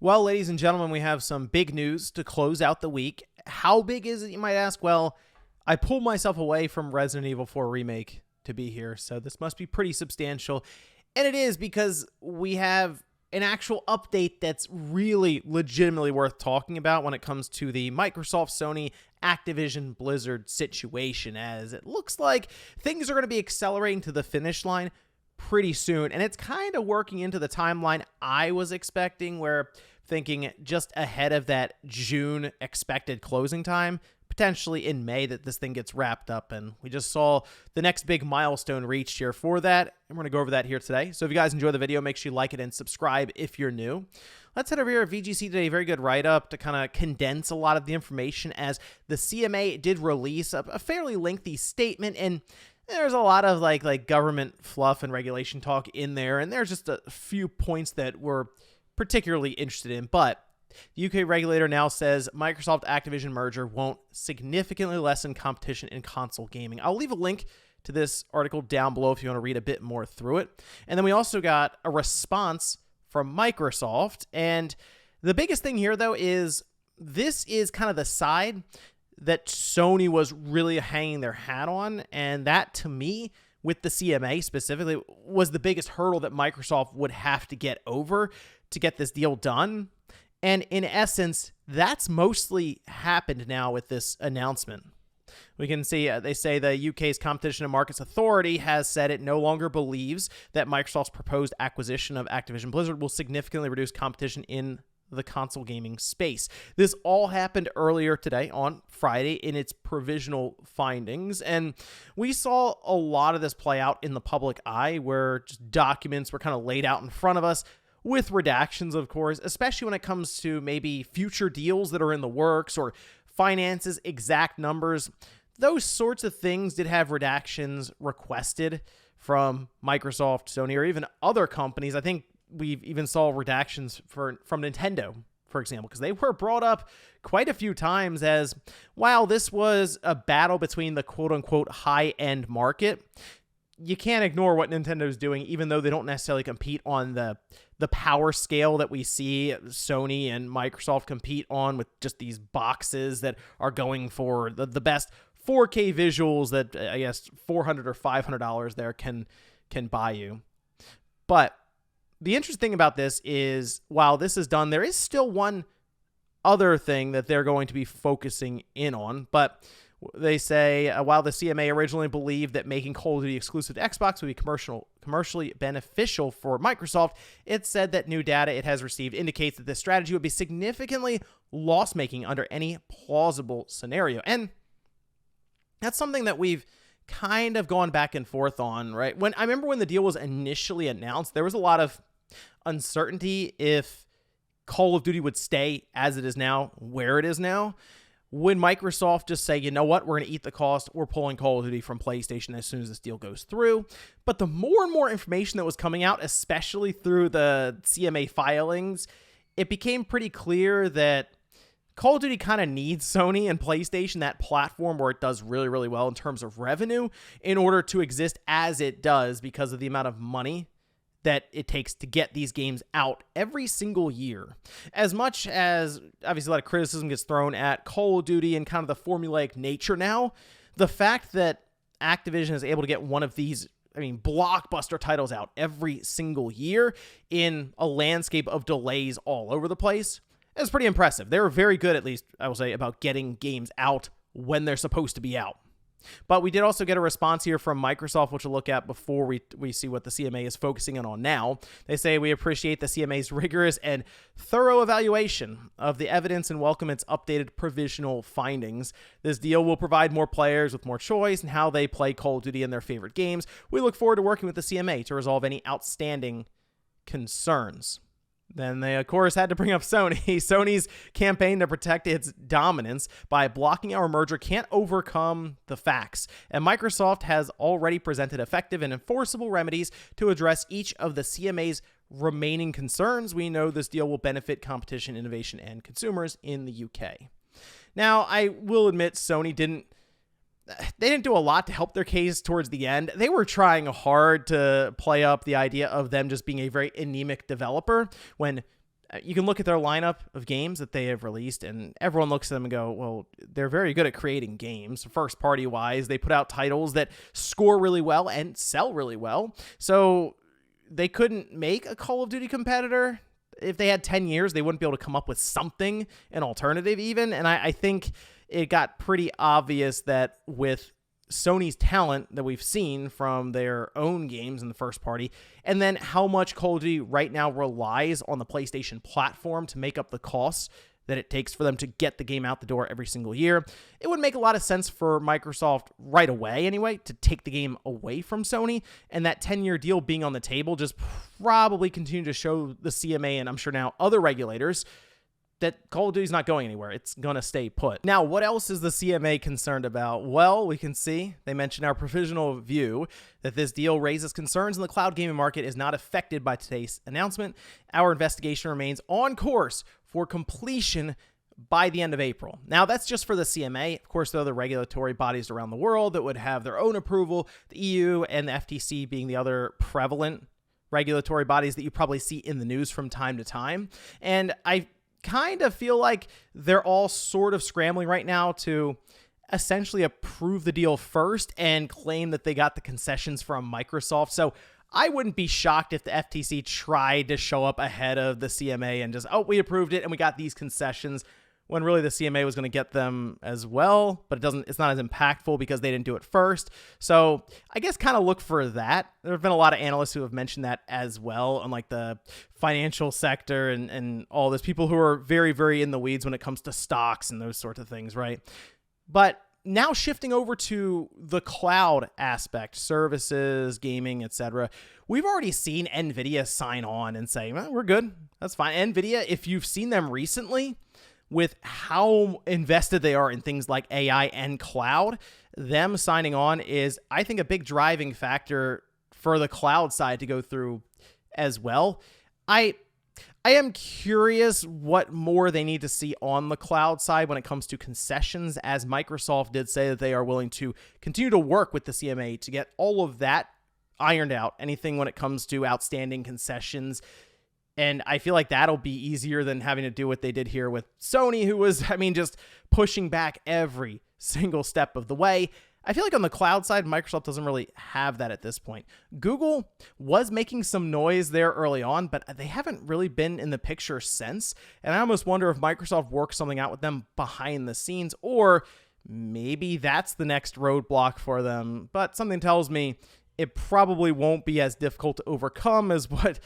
Well, ladies and gentlemen, we have some big news to close out the week. How big is it, you might ask? Well, I pulled myself away from Resident Evil 4 Remake to be here, so this must be pretty substantial. And it is, because we have an actual update that's really legitimately worth talking about when it comes to the Microsoft, Sony, Activision Blizzard situation, as it looks like things are going to be accelerating to the finish line pretty soon, and it's kind of working into the timeline I was expecting, where thinking just ahead of that June expected closing time, potentially in May, that this thing gets wrapped up. And we just saw the next big milestone reached here for that, and we're going to go over that here today. So if you guys enjoy the video, make sure you like it and subscribe if you're new. Let's head over here at VGC today. Very good write-up to kind of condense a lot of the information, as the CMA did release a fairly lengthy statement, and there's a lot of like government fluff and regulation talk in there, and there's just a few points that we're particularly interested in. But the UK regulator now says Microsoft Activision merger won't significantly lessen competition in console gaming. I'll leave a link to this article down below if you want to read a bit more through it. And then we also got a response from Microsoft, and the biggest thing here, though, is this is kind of the side that Sony was really hanging their hat on, and that, to me, with the CMA specifically, was the biggest hurdle that Microsoft would have to get over to get this deal done. And in essence, that's mostly happened now with this announcement. We can see they say the UK's Competition and Markets Authority has said it no longer believes that Microsoft's proposed acquisition of Activision Blizzard will significantly reduce competition in the console gaming space. This all happened earlier today on Friday in its provisional findings, and we saw a lot of this play out in the public eye, where just documents were kind of laid out in front of us with redactions, of course, especially when it comes to maybe future deals that are in the works or finances, exact numbers. Those sorts of things did have redactions requested from Microsoft, Sony, or even other companies. I think we've even saw redactions from Nintendo, for example, because they were brought up quite a few times as, while this was a battle between the quote-unquote high-end market, you can't ignore what Nintendo's doing, even though they don't necessarily compete on the power scale that we see Sony and Microsoft compete on, with just these boxes that are going for the best 4K visuals that I guess $400 or $500 there can buy you. But the interesting thing about this is, while this is done, there is still one other thing that they're going to be focusing in on. But they say, while the CMA originally believed that making Call of Duty exclusive to Xbox would be commercially beneficial for Microsoft, it said that new data it has received indicates that this strategy would be significantly loss-making under any plausible scenario. And that's something that we've kind of gone back and forth on, right? I remember when the deal was initially announced, there was a lot of uncertainty if Call of Duty would stay as it is now, where it is now. When Microsoft just say, you know what, we're going to eat the cost, we're pulling Call of Duty from PlayStation as soon as this deal goes through. But the more and more information that was coming out, especially through the CMA filings, it became pretty clear that Call of Duty kind of needs Sony and PlayStation, that platform where it does really, really well in terms of revenue, in order to exist as it does, because of the amount of money that it takes to get these games out every single year. As much as, obviously, a lot of criticism gets thrown at Call of Duty and kind of the formulaic nature now, the fact that Activision is able to get one of these, blockbuster titles out every single year in a landscape of delays all over the place is pretty impressive. They're very good, at least, I will say, about getting games out when they're supposed to be out. But we did also get a response here from Microsoft, which we'll look at before we see what the CMA is focusing in on now. They say, we appreciate the CMA's rigorous and thorough evaluation of the evidence and welcome its updated provisional findings. This deal will provide more players with more choice in how they play Call of Duty and their favorite games. We look forward to working with the CMA to resolve any outstanding concerns. Then they, of course, had to bring up Sony. Sony's campaign to protect its dominance by blocking our merger can't overcome the facts, and Microsoft has already presented effective and enforceable remedies to address each of the CMA's remaining concerns. We know this deal will benefit competition, innovation, and consumers in the UK. Now, I will admit Sony didn't do a lot to help their case towards the end. They were trying hard to play up the idea of them just being a very anemic developer, when You can look at their lineup of games that they have released, and everyone looks at them and go, well, they're very good at creating games. First party wise, they put out titles that score really well and sell really well. So they couldn't make a Call of Duty competitor. If they had 10 years, they wouldn't be able to come up with something, an alternative even. And I think it got pretty obvious that with Sony's talent that we've seen from their own games in the first party, and then how much Call of Duty right now relies on the PlayStation platform to make up the costs that it takes for them to get the game out the door every single year, it would make a lot of sense for Microsoft right away anyway to take the game away from Sony, and that 10-year deal being on the table just probably continue to show the CMA and I'm sure now other regulators that Call of Duty is not going anywhere. It's going to stay put. Now, what else is the CMA concerned about? Well, we can see they mentioned our provisional view that this deal raises concerns in the cloud gaming market is not affected by today's announcement. Our investigation remains on course for completion by the end of April. Now, that's just for the CMA. Of course, there are other regulatory bodies around the world that would have their own approval, the EU and the FTC being the other prevalent regulatory bodies that you probably see in the news from time to time. And I kind of feel like they're all sort of scrambling right now to essentially approve the deal first and claim that they got the concessions from Microsoft. So I wouldn't be shocked if the FTC tried to show up ahead of the CMA and just, oh, we approved it and we got these concessions, when really the CMA was going to get them as well, but it's not as impactful because they didn't do it first. So I guess kind of look for that. There have been a lot of analysts who have mentioned that as well on like the financial sector and all this, people who are very, very in the weeds when it comes to stocks and those sorts of things, right? But now shifting over to the cloud aspect, services, gaming, etc. We've already seen NVIDIA sign on and say, well, we're good. That's fine. NVIDIA, if you've seen them recently, with how invested they are in things like AI and cloud, them signing on is, I think, a big driving factor for the cloud side to go through as well. I am curious what more they need to see on the cloud side when it comes to concessions, as Microsoft did say that they are willing to continue to work with the CMA to get all of that ironed out, anything when it comes to outstanding concessions. And I feel like that'll be easier than having to do what they did here with Sony, who was, just pushing back every single step of the way. I feel like on the cloud side, Microsoft doesn't really have that at this point. Google was making some noise there early on, but they haven't really been in the picture since. And I almost wonder if Microsoft works something out with them behind the scenes, or maybe that's the next roadblock for them. But something tells me it probably won't be as difficult to overcome as what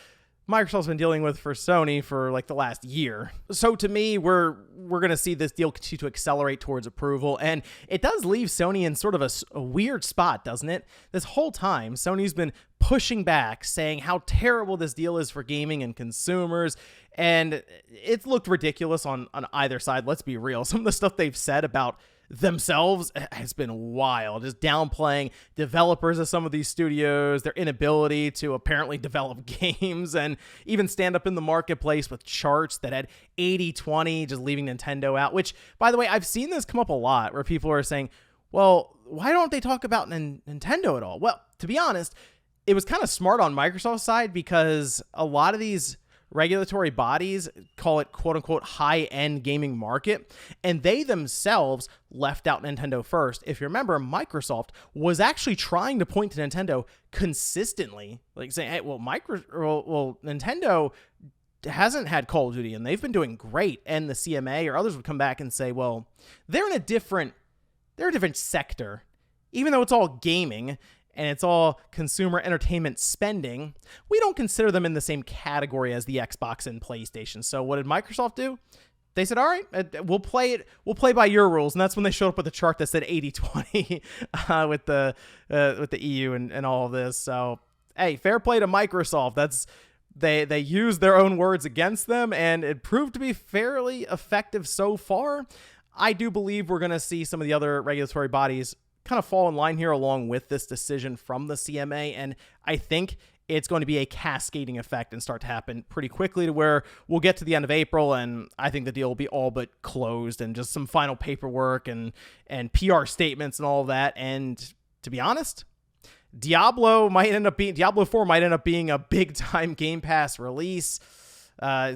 Microsoft's been dealing with for Sony for like the last year. So to me, we're going to see this deal continue to accelerate towards approval. And it does leave Sony in sort of a weird spot, doesn't it? This whole time, Sony's been pushing back, saying how terrible this deal is for gaming and consumers. And it's looked ridiculous on either side. Let's be real. Some of the stuff they've said about themselves has been wild, just downplaying developers of some of these studios, their inability to apparently develop games and even stand up in the marketplace with charts that had 80-20, just leaving Nintendo out, which, by the way, I've seen this come up a lot where people are saying, well, why don't they talk about Nintendo at all? Well, to be honest, it was kind of smart on Microsoft's side because a lot of these regulatory bodies call it quote unquote high-end gaming market, and they themselves left out Nintendo first. If you remember, Microsoft was actually trying to point to Nintendo consistently, like saying, hey, well, Nintendo hasn't had Call of Duty and they've been doing great. And the CMA or others would come back and say, well, they're a different sector, even though it's all gaming and it's all consumer entertainment spending, we don't consider them in the same category as the Xbox and PlayStation. So what did Microsoft do? They said, all right, we'll play by your rules. And that's when they showed up with a chart that said 80-20 with the EU and all of this. So, hey, fair play to Microsoft. They used their own words against them, and it proved to be fairly effective so far. I do believe we're going to see some of the other regulatory bodies kind of fall in line here along with this decision from the CMA. And I think it's going to be a cascading effect and start to happen pretty quickly to where we'll get to the end of April and I think the deal will be all but closed and just some final paperwork and PR statements and all of that. And to be honest, Diablo 4 might end up being a big time Game Pass release.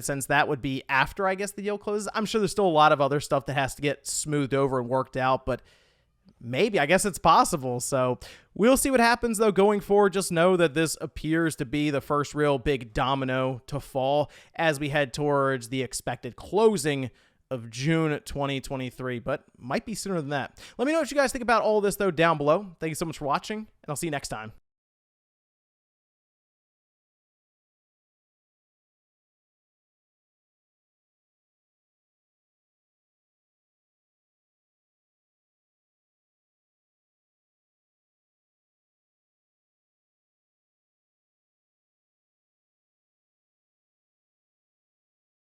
since that would be after, I guess, the deal closes. I'm sure there's still a lot of other stuff that has to get smoothed over and worked out, but maybe, I guess it's possible. So we'll see what happens, though, going forward. Just know that this appears to be the first real big domino to fall as we head towards the expected closing of June 2023, but might be sooner than that. Let me know what you guys think about all this, though, down below. Thank you so much for watching, and I'll see you next time.